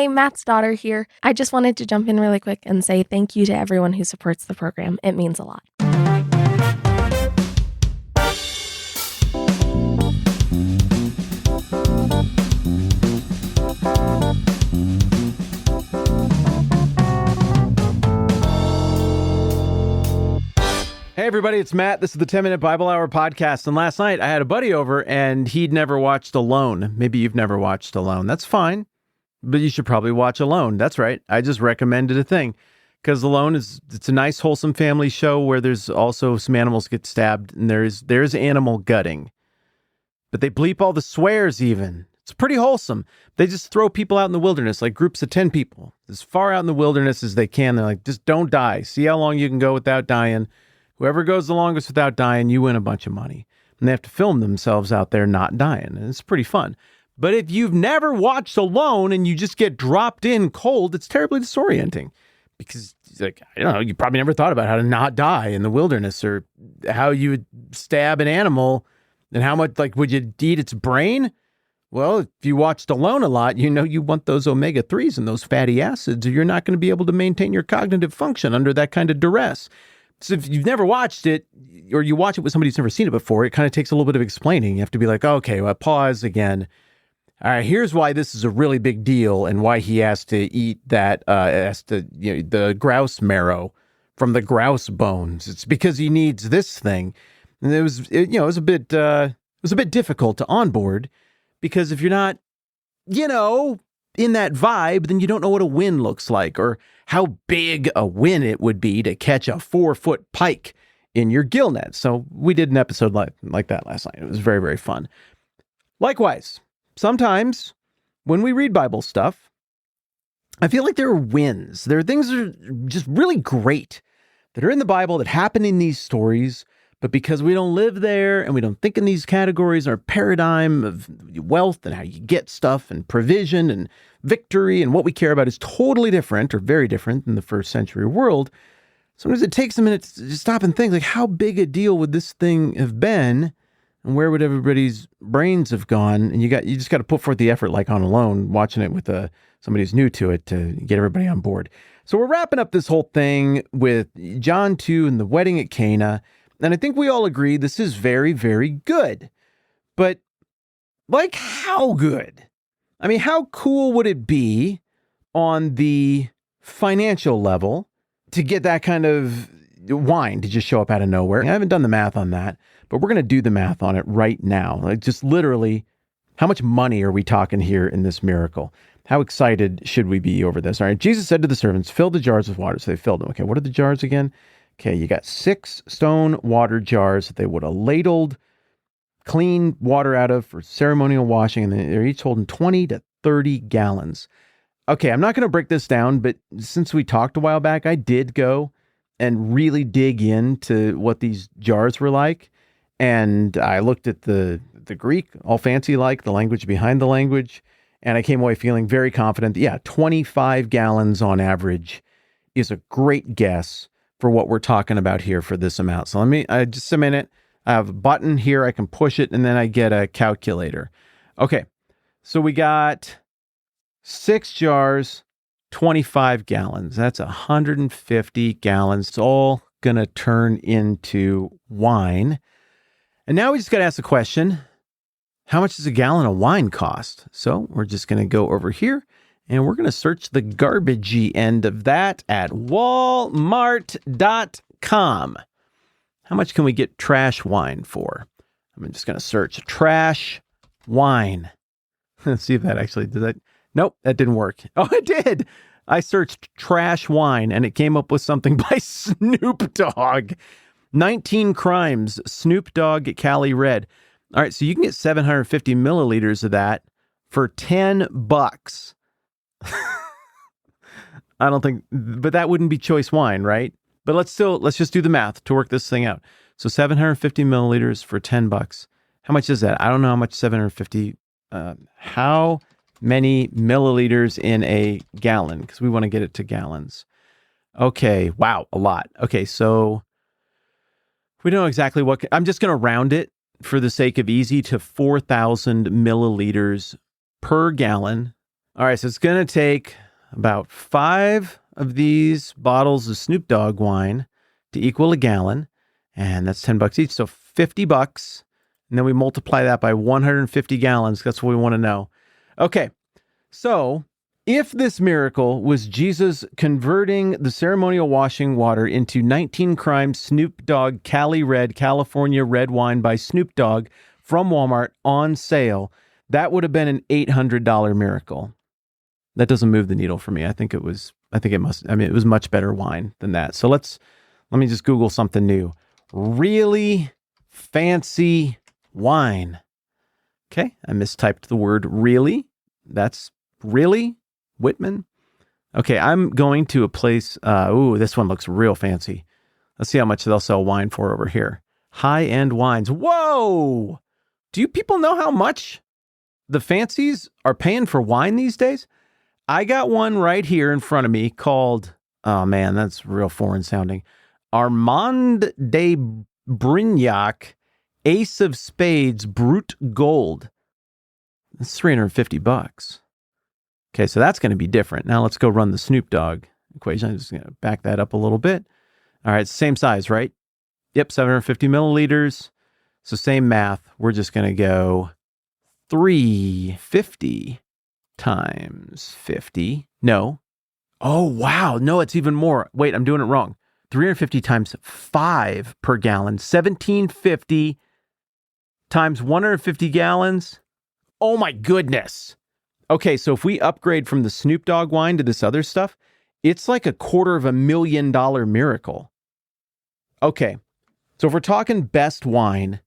Hi, Matt's daughter here. I just wanted to jump in really quick and say thank you to everyone who supports the program. It means a lot. Hey everybody, it's Matt. This is the 10-Minute Bible Hour podcast. And last night I had a buddy over and he'd never watched Alone. Maybe you've never watched Alone. That's fine. But you should probably watch Alone. That's right. I just recommended a thing. Because Alone it's a nice, wholesome family show where there's also some animals get stabbed and there's animal gutting. But they bleep all the swears even. It's pretty wholesome. They just throw people out in the wilderness, like groups of 10 people, as far out in the wilderness as they can. They're like, just don't die. See how long you can go without dying. Whoever goes the longest without dying, you win a bunch of money. And they have to film themselves out there not dying. And it's pretty fun. But if you've never watched Alone and you just get dropped in cold, it's terribly disorienting. Because, like, I don't know, you probably never thought about how to not die in the wilderness or how you would stab an animal and how much, like, would you eat its brain? Well, if you watched Alone a lot, you know you want those omega-3s and those fatty acids, or you're not going to be able to maintain your cognitive function under that kind of duress. So if you've never watched it, or you watch it with somebody who's never seen it before, it kind of takes a little bit of explaining. You have to be like, okay, well, pause again. All right, here's why this is a really big deal and why he has to eat that, the grouse marrow from the grouse bones. It's because he needs this thing. And it was a bit difficult to onboard because if you're not, in that vibe, then you don't know what a win looks like or how big a win it would be to catch a 4-foot pike in your gill net. So we did an episode like that last night. It was very, very fun. Likewise, sometimes when we read Bible stuff, I feel like there are wins. There are things that are just really great that are in the Bible that happen in these stories. But because we don't live there and we don't think in these categories, our paradigm of wealth and how you get stuff and provision and victory and what we care about is totally different or very different than the first century world. Sometimes it takes a minute to just stop and think, like, how big a deal would this thing have been? And where would everybody's brains have gone? And you just got to put forth the effort, like on Alone, watching it with somebody who's new to it to get everybody on board. So we're wrapping up this whole thing with John 2 and the wedding at Cana. And I think we all agree this is very, very good. But, like, how good? I mean, how cool would it be on the financial level to get that kind of wine to just show up out of nowhere? I haven't done the math on that, but we're going to do the math on it right now. Like, just literally, how much money are we talking here in this miracle? How excited should we be over this? All right, Jesus said to the servants, fill the jars with water. So they filled them. Okay, what are the jars again? Okay, you got 6 stone water jars that they would have ladled clean water out of for ceremonial washing, and they're each holding 20 to 30 gallons. Okay, I'm not going to break this down, but since we talked a while back, I did go and really dig into what these jars were like, and I looked at the Greek, all fancy like, the language behind the language, and I came away feeling very confident that, 25 gallons on average is a great guess for what we're talking about here for this amount. So just a minute. I have a button here. I can push it and then I get a calculator. Okay. So we got 6 jars, 25 gallons. That's 150 gallons. It's all going to turn into wine. And now we just got to ask the question, how much does a gallon of wine cost? So we're just going to go over here. And we're going to search the garbagey end of that at walmart.com. How much can we get trash wine for? I'm just going to search trash wine. Let's see if that actually did that. Nope, that didn't work. Oh, it did. I searched trash wine and it came up with something by Snoop Dogg. 19 crimes, Snoop Dogg Cali Red. All right, so you can get 750 milliliters of that for $10. I don't think, but that wouldn't be choice wine, right? But let's just do the math to work this thing out. So 750 milliliters for $10. How much is that? I don't know how much 750, how many milliliters in a gallon? Because we want to get it to gallons. Okay. Wow. A lot. Okay. So we don't know exactly what, I'm just going to round it for the sake of easy to 4,000 milliliters per gallon. All right, so it's going to take about 5 of these bottles of Snoop Dogg wine to equal a gallon, and that's $10 each, so $50. And then we multiply that by 150 gallons. That's what we want to know. Okay, so if this miracle was Jesus converting the ceremonial washing water into 19 Crimes Snoop Dogg Cali Red California red wine by Snoop Dogg from Walmart on sale, that would have been an $800 miracle. That doesn't move the needle for me. I think it was much better wine than that. So let me just Google something new. Really fancy wine. Okay, I mistyped the word really. That's really Whitman. Okay, I'm going to a place. This one looks real fancy. Let's see how much they'll sell wine for over here. High-end wines. Whoa! Do you people know how much the fancies are paying for wine these days? I got one right here in front of me called, oh man, that's real foreign sounding, Armand de Brignac Ace of Spades Brut Gold. That's $350. Okay, so that's going to be different. Now let's go run the Snoop Dogg equation. I'm just going to back that up a little bit. All right, same size, right? Yep, 750 milliliters. So same math. We're just going to go 350 times 50. No. Oh, wow. No, it's even more. Wait, I'm doing it wrong. 350 times 5 per gallon. 1750 times 150 gallons. Oh, my goodness. Okay, so if we upgrade from the Snoop Dogg wine to this other stuff, it's like $250,000 miracle. Okay, so if we're talking best wine,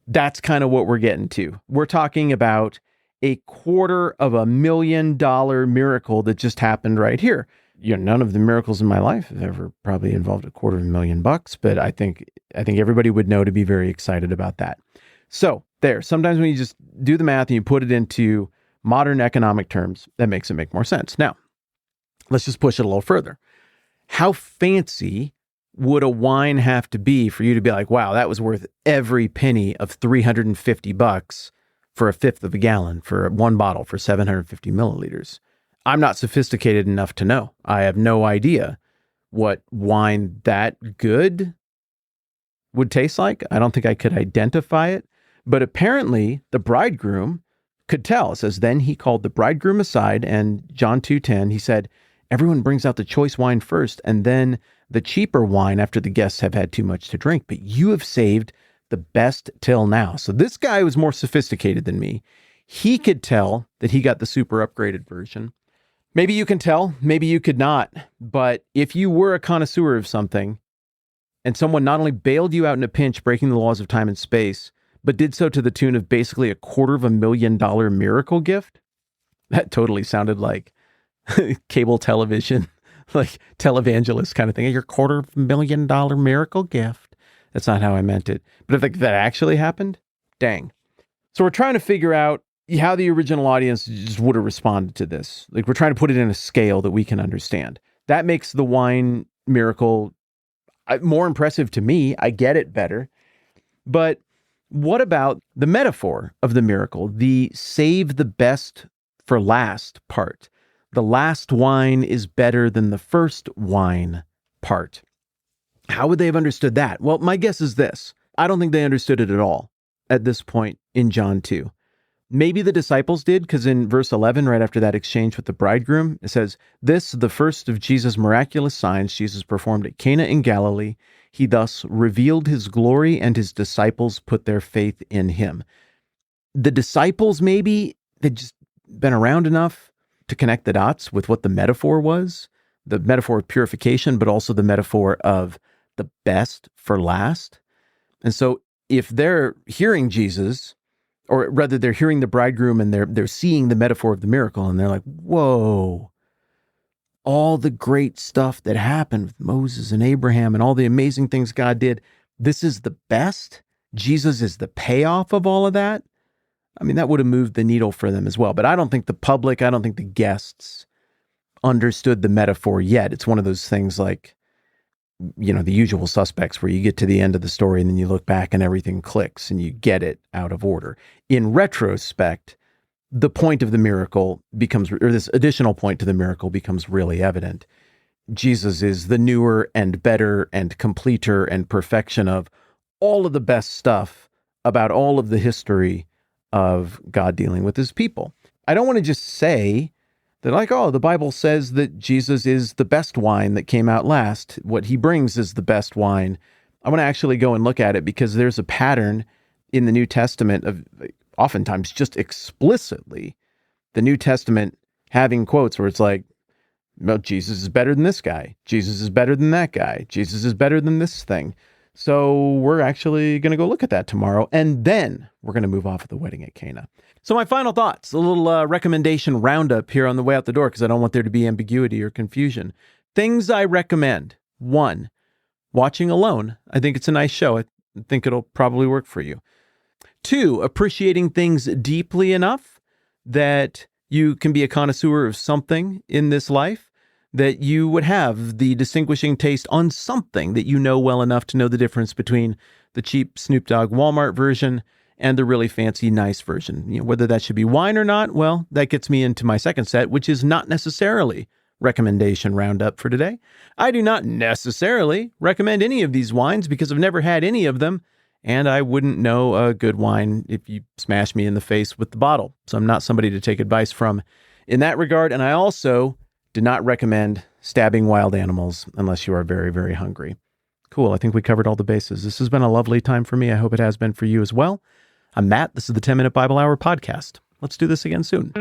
that's kind of what we're getting to. We're talking about $250,000 miracle that just happened right here. None of the miracles in my life have ever probably involved $250,000, but I think everybody would know to be very excited about that. So there, sometimes when you just do the math and you put it into modern economic terms, that makes it make more sense. Now, let's just push it a little further. How fancy would a wine have to be for you to be like, wow, that was worth every penny of $350 for a fifth of a gallon for one bottle for 750 milliliters? I'm not sophisticated enough to know. I have no idea what wine that good would taste like. I don't think I could identify it, but apparently the bridegroom could tell. It says, then he called the bridegroom aside, and John 2:10, he said, everyone brings out the choice wine first and then the cheaper wine after the guests have had too much to drink, but you have saved the best till now. So this guy was more sophisticated than me. He could tell that he got the super upgraded version. Maybe you can tell, maybe you could not. But if you were a connoisseur of something and someone not only bailed you out in a pinch, breaking the laws of time and space, but did so to the tune of basically $250,000 miracle gift, that totally sounded like cable television, like televangelist kind of thing. Your $250,000 miracle gift. That's not how I meant it. But if that actually happened, dang. So we're trying to figure out how the original audience just would have responded to this. Like, we're trying to put it in a scale that we can understand. That makes the wine miracle more impressive to me. I get it better. But what about the metaphor of the miracle, the save the best for last part? The last wine is better than the first wine part. How would they have understood that? Well, my guess is this. I don't think they understood it at all at this point in John 2. Maybe the disciples did, because in verse 11, right after that exchange with the bridegroom, it says, this, the first of Jesus' miraculous signs Jesus performed at Cana in Galilee. He thus revealed his glory, and his disciples put their faith in him. The disciples, maybe, they'd just been around enough to connect the dots with what the metaphor was, the metaphor of purification, but also the metaphor of the best for last. And so if they're hearing Jesus, or rather they're hearing the bridegroom and they're seeing the metaphor of the miracle, and they're like, whoa, all the great stuff that happened with Moses and Abraham and all the amazing things God did, this is the best? Jesus is the payoff of all of that? I mean, that would have moved the needle for them as well. But I don't think the public, I don't think the guests understood the metaphor yet. It's one of those things like, the usual suspects where you get to the end of the story and then you look back and everything clicks and you get it out of order. In retrospect, the point of the miracle becomes, or this additional point to the miracle becomes really evident. Jesus is the newer and better and completer and perfection of all of the best stuff about all of the history of God dealing with his people. I don't want to just say that, like, oh, the Bible says that Jesus is the best wine that came out last. What he brings is the best wine. I want to actually go and look at it, because there's a pattern in the New Testament of, oftentimes just explicitly, the New Testament having quotes where it's like, well, Jesus is better than this guy. Jesus is better than that guy. Jesus is better than this thing. So we're actually going to go look at that tomorrow, and then we're going to move off of the wedding at Cana. So my final thoughts, a little recommendation roundup here on the way out the door, because I don't want there to be ambiguity or confusion. Things I recommend. 1, watching Alone. I think it's a nice show. I think it'll probably work for you. 2, appreciating things deeply enough that you can be a connoisseur of something in this life, that you would have the distinguishing taste on something that you know well enough to know the difference between the cheap Snoop Dogg Walmart version and the really fancy, nice version. You know, whether that should be wine or not, well, that gets me into my second set, which is not necessarily recommendation roundup for today. I do not necessarily recommend any of these wines because I've never had any of them, and I wouldn't know a good wine if you smash me in the face with the bottle. So I'm not somebody to take advice from in that regard. And I also do not recommend stabbing wild animals unless you are very, very hungry. Cool. I think we covered all the bases. This has been a lovely time for me. I hope it has been for you as well. I'm Matt. This is the 10-Minute Bible Hour podcast. Let's do this again soon.